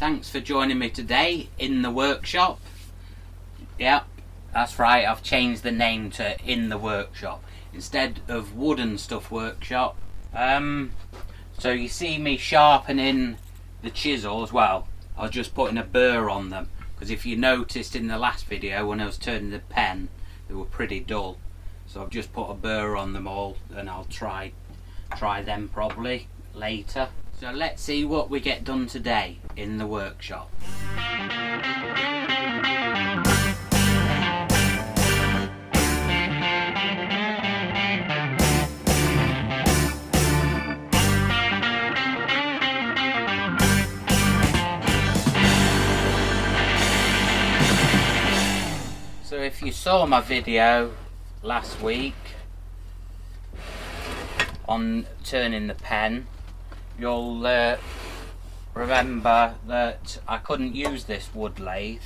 thanks for joining me today in the workshop. Yep, that's right, I've changed the name to In the Workshop instead of Wood and Stuff Workshop. So you see me sharpening the chisels. Well, I was just putting a burr on them, because if you noticed in the last video when I was turning the pen, they were pretty dull. So I've just put a burr on them all, and I'll try them probably later. So let's see what we get done today in the workshop. So if you saw my video last week on turning the pen, you'll remember that I couldn't use this wood lathe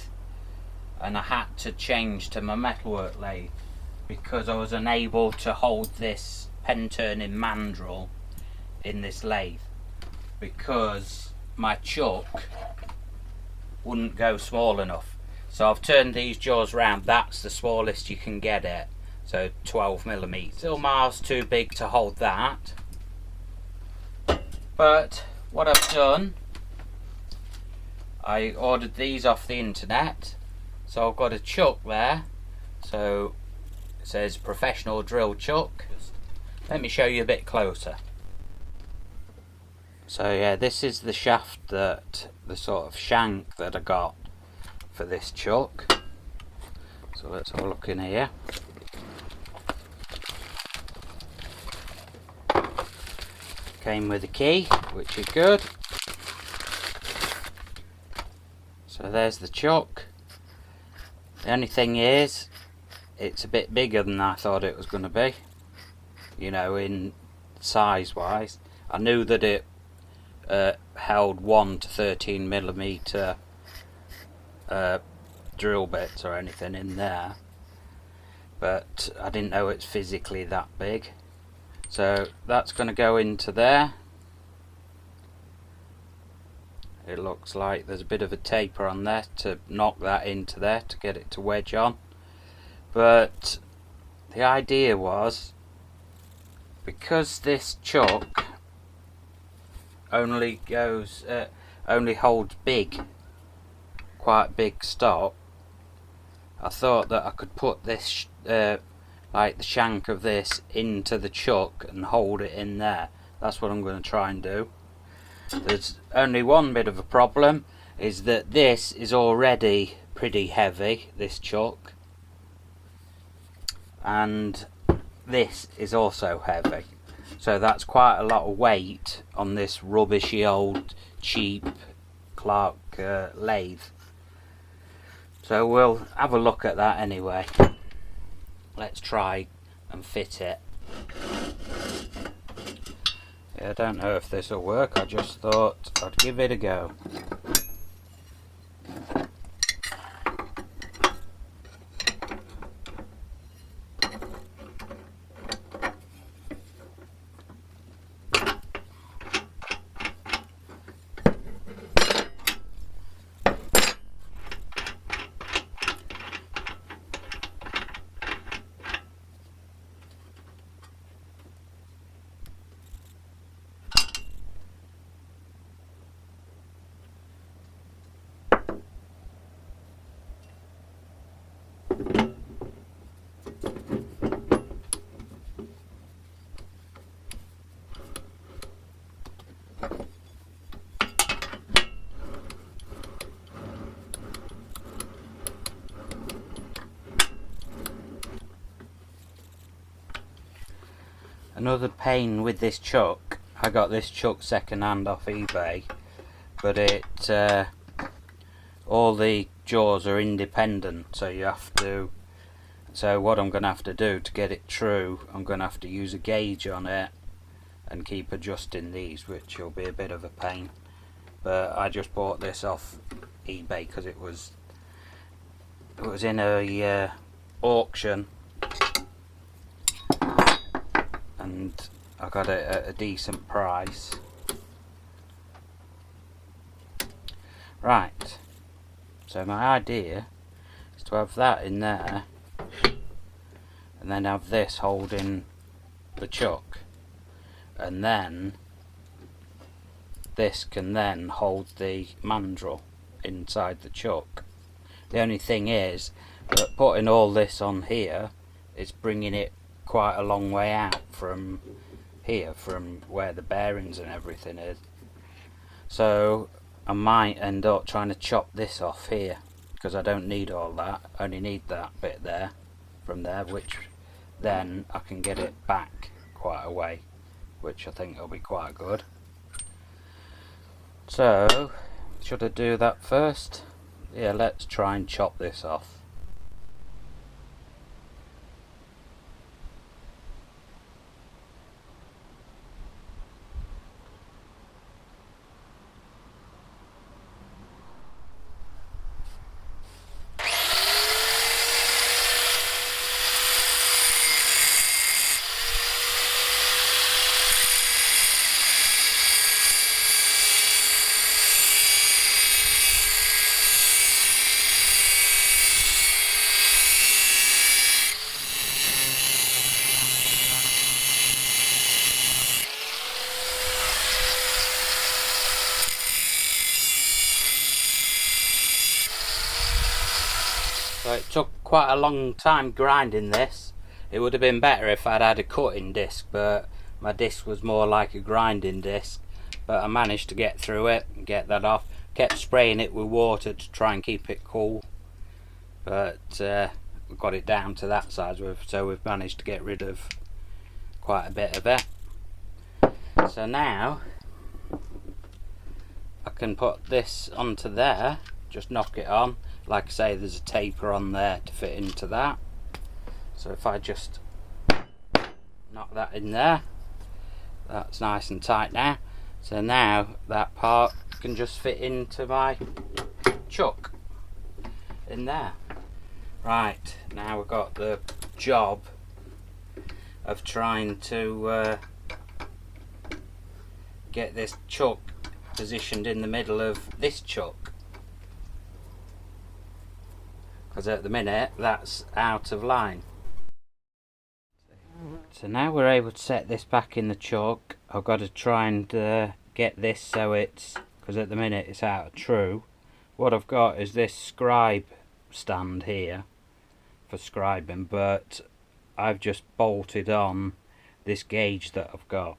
and I had to change to my metalwork lathe because I was unable to hold this pen turning mandrel in this lathe because my chuck wouldn't go small enough. So I've turned these jaws round. That's the smallest you can get it, so 12mm. Still miles too big to hold that. But what I've done, I ordered these off the internet. So I've got a chuck there. So it says professional drill chuck. Let me show you a bit closer. So yeah, this is the shaft, the sort of shank that I got for this chuck. So let's have a look in here. Came with a key, which is good. So there's the chuck. The only thing is, it's a bit bigger than I thought it was going to be. You know, in size wise. I knew that it held 1 to 13mm drill bits or anything in there, but I didn't know it's physically that big. So that's going to go into there. It looks like there's a bit of a taper on there to knock that into there to get it to wedge on. But the idea was, because this chuck only holds quite big stock, I thought that I could put this like the shank of this into the chuck and hold it in there. That's what I'm going to try and do. There's only one bit of a problem, is that this is already pretty heavy, this chuck, and this is also heavy, so that's quite a lot of weight on this rubbishy old cheap Clark lathe. So we'll have a look at that anyway. Let's try and fit it. Yeah, I don't know if this will work. I just thought I'd give it a go. Another pain with this chuck, I got this chuck second hand off eBay, but all the jaws are independent, so what I'm going to have to do to get it true, I'm going to have to use a gauge on it and keep adjusting these, which will be a bit of a pain. But I just bought this off eBay because it was in a auction, and I got it at a decent price. Right, so my idea is to have that in there and then have this holding the chuck, and then this can then hold the mandrel inside the chuck. The only thing is that putting all this on here is bringing it quite a long way out from here, from where the bearings and everything is. So I might end up trying to chop this off here, because I don't need all that, I only need that bit there from there, which then I can get it back quite a way, which I think will be quite good. So should I do that first? Yeah, let's try and chop this off. So it took quite a long time grinding this. It would have been better if I'd had a cutting disc, but my disc was more like a grinding disc. But I managed to get through it and get that off. Kept spraying it with water to try and keep it cool, but we got it down to that size, so we've managed to get rid of quite a bit of it. So now I can put this onto there, just knock it on. Like I say, there's a taper on there to fit into that. So if I just knock that in there, that's nice and tight now. So now that part can just fit into my chuck in there. Right, now we've got the job of trying to get this chuck positioned in the middle of this chuck, because at the minute that's out of line. So now we're able to set this back in the chuck. I've got to try and get this so it's, because at the minute it's out of true. What I've got is this Scribe Stand here for scribing, but I've just bolted on this gauge that I've got.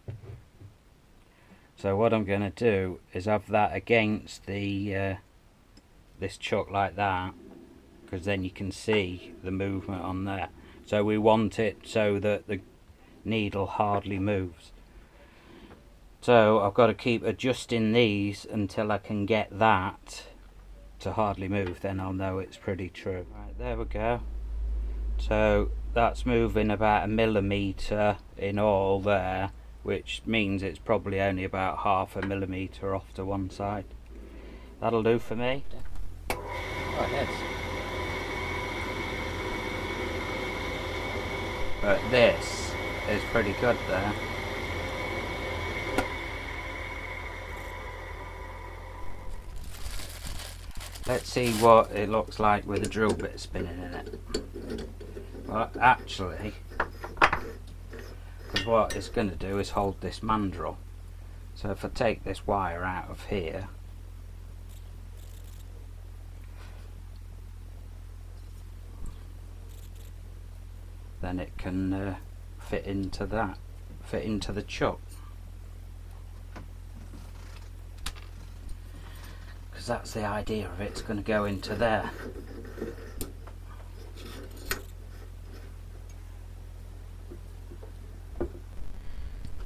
So what I'm going to do is have that against the this chuck like that, because then you can see the movement on there. So we want it so that the needle hardly moves. So I've got to keep adjusting these until I can get that to hardly move, then I'll know it's pretty true. Right, there we go. So that's moving about 1 millimetre in all there, which means it's probably only about 0.5 millimetre off to one side. That'll do for me. Oh, it is. But this is pretty good there. Let's see what it looks like with a drill bit spinning in it. Well, actually, because what it's going to do is hold this mandrel. So if I take this wire out of here, then it can fit into that, fit into the chuck. Because that's the idea of it, it's going to go into there.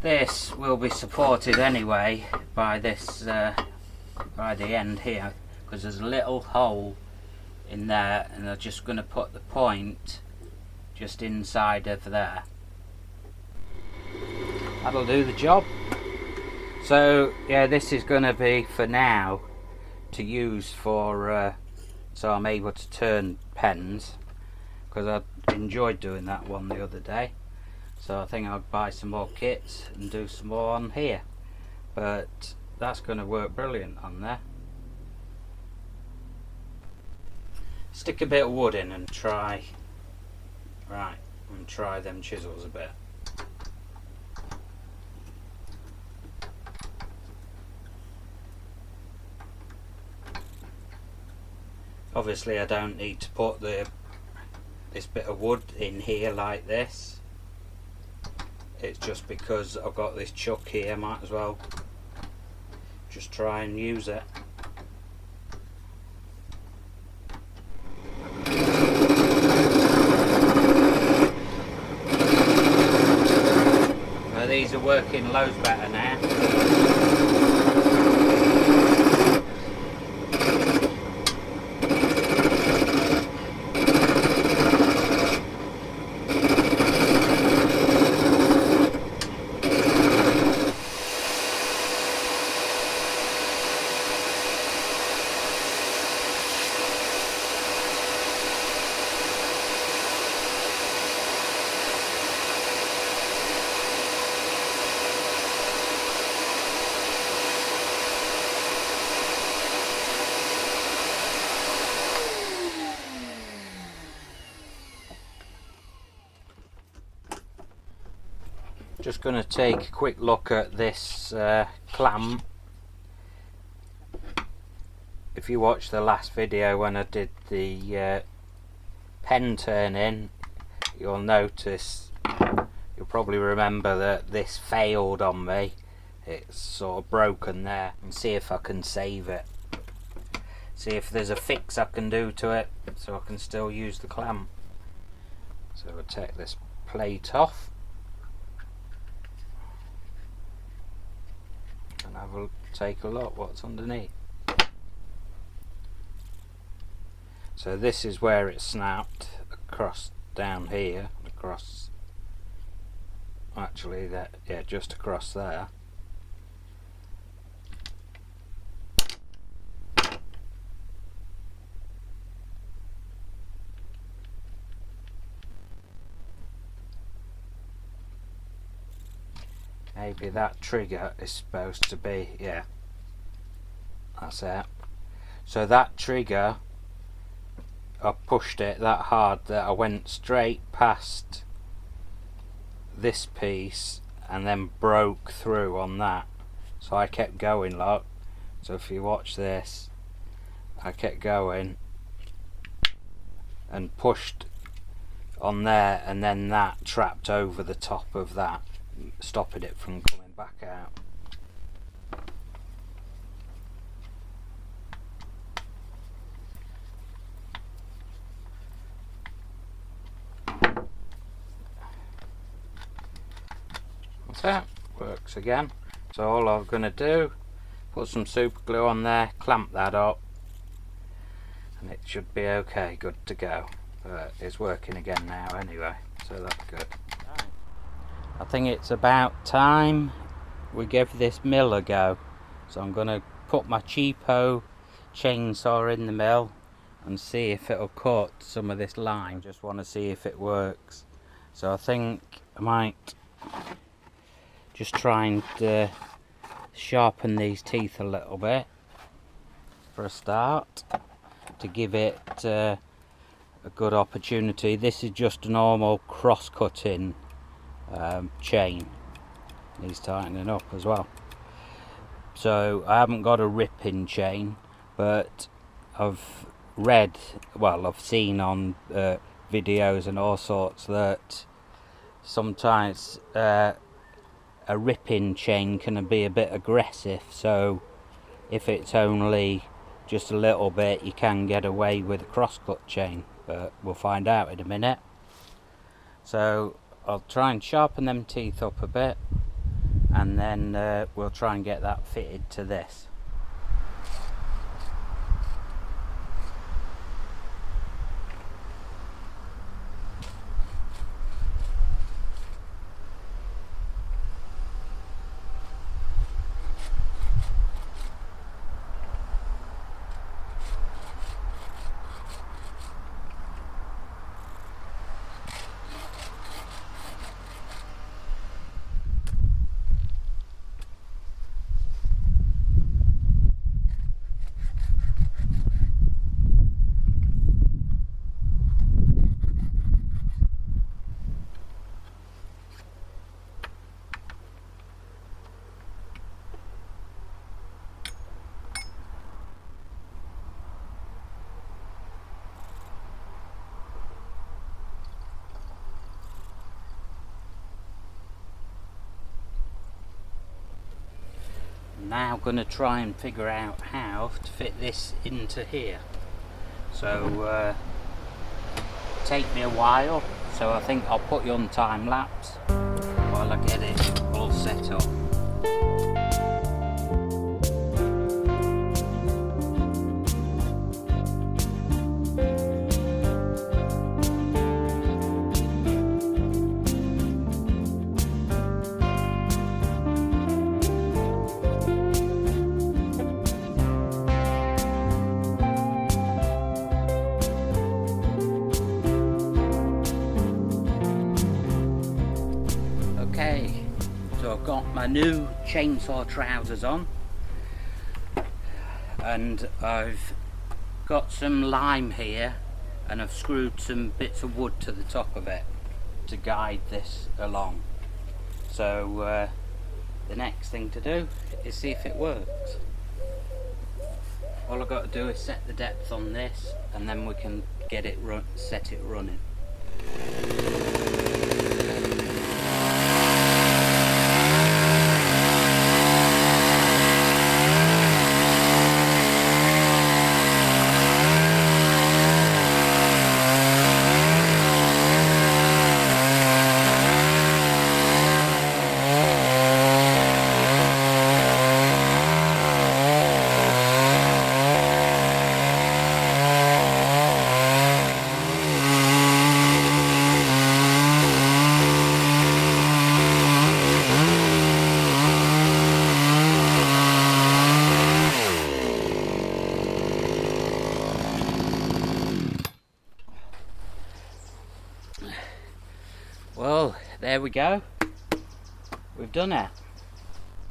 This will be supported anyway by this, by the end here, because there's a little hole in there, and I'm just going to put the point just inside of there. That'll do the job. So yeah, this is going to be for now to use for so I'm able to turn pens, because I enjoyed doing that one the other day. So I think I'll buy some more kits and do some more on here, but that's going to work brilliant on there. stick a bit of wood in and try them chisels a bit. Obviously I don't need to put this bit of wood in here like this. It's just because I've got this chuck here, might as well just try and use it. Well, these are working loads better now. Just going to take a quick look at this clam. If you watched the last video when I did the pen turning, you'll notice, you'll probably remember that this failed on me. It's sort of broken there. And see if I can save it. See if there's a fix I can do to it so I can still use the clam. So we'll take this plate off. And have a take a look what's underneath. So this is where it snapped across down here, across, actually that, yeah, just across there. Maybe that trigger is supposed to be, yeah, that's it. So that trigger, I pushed it that hard that I went straight past this piece and then broke through on that. So I kept going, look. So if you watch this, I kept going and pushed on there, and then that trapped over the top of that, stopping it from coming back out. That's it, works again. So all I'm going to do, put some super glue on there, clamp that up, and it should be okay, good to go. It's working again now anyway, so that's good. I think it's about time we give this mill a go. So I'm going to put my cheapo chainsaw in the mill and see if it'll cut some of this line. Just want to see if it works. So I think I might just try and sharpen these teeth a little bit for a start, to give it a good opportunity. This is just a normal cross-cutting chain. Needs tightening up as well. So I haven't got a ripping chain, but I've read, well, I've seen on videos and all sorts that sometimes a ripping chain can be a bit aggressive. So if it's only just a little bit, you can get away with a cross-cut chain, but we'll find out in a minute. So I'll try and sharpen them teeth up a bit, and then we'll try and get that fitted to this. I'm now going to try and figure out how to fit this into here. So take me a while, so I think I'll put you on time lapse while I get it all set up. Okay, so I've got my new chainsaw trousers on, and I've got some lime here, and I've screwed some bits of wood to the top of it to guide this along. So the next thing to do is see if it works. All I've got to do is set the depth on this, and then we can get it set it running. Well, there we go. We've done it.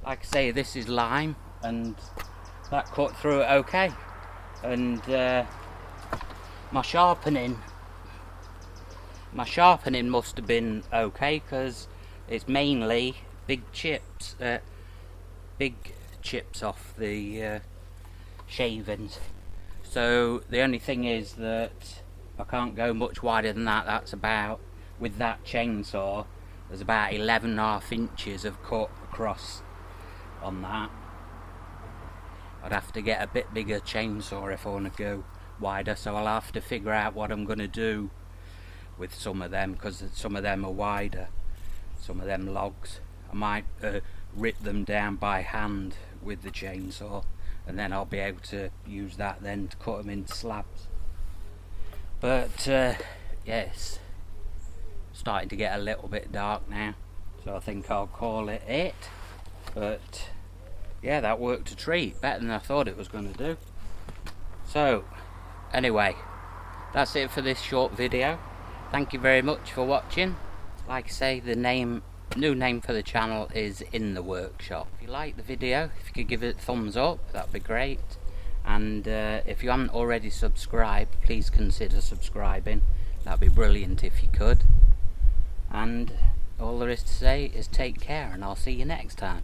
Like I say, this is lime, and that cut through it okay. And my sharpening must have been okay, because it's mainly big chips off the shavings. So the only thing is that I can't go much wider than that. That's about, with that chainsaw, there's about 11.5 inches of cut across on that. I'd have to get a bit bigger chainsaw if I want to go wider, so I'll have to figure out what I'm going to do with some of them, because some of them are wider, some of them logs. I might rip them down by hand with the chainsaw, and then I'll be able to use that then to cut them into slabs. But yes, starting to get a little bit dark now, so I think I'll call it. But yeah, that worked a treat, better than I thought it was going to do. So anyway, that's it for this short video. Thank you very much for watching. Like I say, the new name for the channel is In the Workshop. If you like the video, if you could give it a thumbs up, that'd be great. And if you haven't already subscribed, please consider subscribing. That'd be brilliant if you could. And all there is to say is take care, and I'll see you next time.